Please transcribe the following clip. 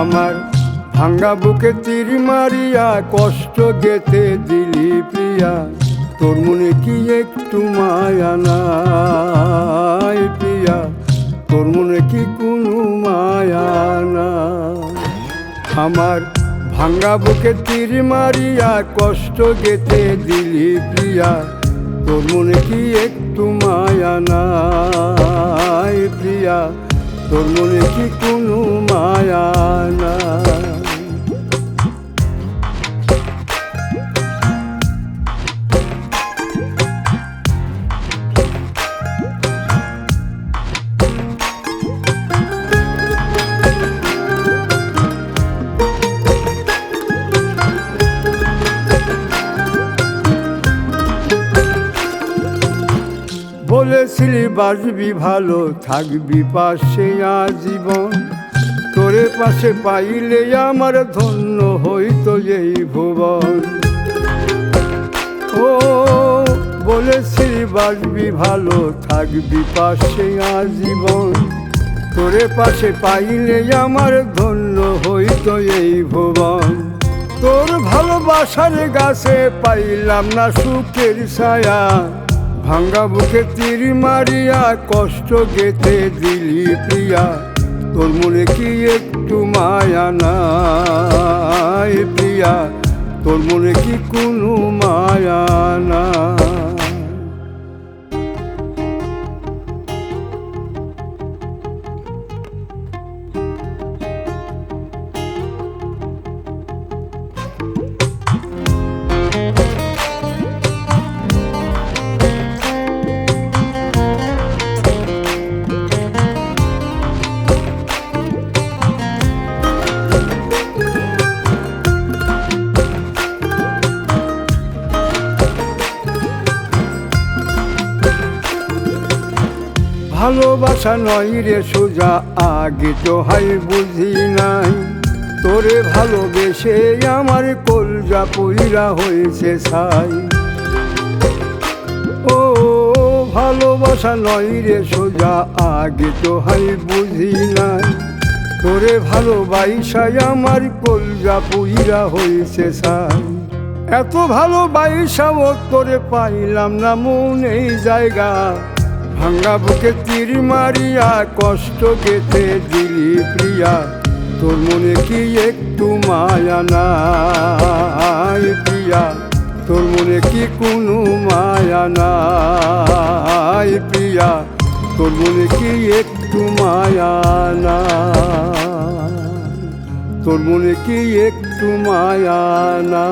আমার ভাঙ্গা বুকে তীর মারিয়া কষ্ট গেতে দিলি প্রিয়া, তোর মনে কি একটু মায়া নাই প্রিয়া, তোর মনে কি কোনো মায়া না? আমার ভাঙ্গা বুকে তীর মারিয়া কষ্ট গেতে দিলি প্রিয়া, তোর মনে কি একটু মায়া নাই প্রিয়া, তোর মনে কি কোনো মায়া না? বলেছিলি বাঁচবি ভালো থাকবি পাশে আজীবন, তোরে পাশে পাইলে আমার ধন্য হইতো এই ভুবন। ও বলেছিলি বাঁচবি ভালো থাকবি পাশে আজীবন, তোরে পাশে পাইলে আমার ধন্য হইতো এই ভুবন। তোর ভালোবাসার গাছে পাইলাম না সুখের ছায়া, ভাঙ্গা বুকে তীর মারিয়া কষ্ট গেতে দিলি প্রিয়া, তোর মনে কি একটু মায়া নাই প্রিয়া, তোর মনে কি কোনো মায়া না? ভালোবাসা নয় রে সোজা, আগে তো হাই বুঝি নাই, তোরে ভালোবেসে আমার কলজা পইরা হয়েছে ছাই। ও ভালোবাসা নয় রে সোজা, আগে তো হাই বুঝি নাই, তোরে ভালোবাসায় আমার কলজা পইরা হয়েছে ছাই। এত ভালোবাসাও তোরে পাইলাম না মনেই জায়গা, ভাঙ্গা বুকে তীর মারিয়া কষ্ট গেতে দিলি প্রিয়া, তোর মনে কি একটু মায়া নাই প্রিয়া, তোর মনে কি কোনো মায়া নাই প্রিয়া, তোর মনে কি একটু মায়া না? তোর মনে কি একটু মায়া না?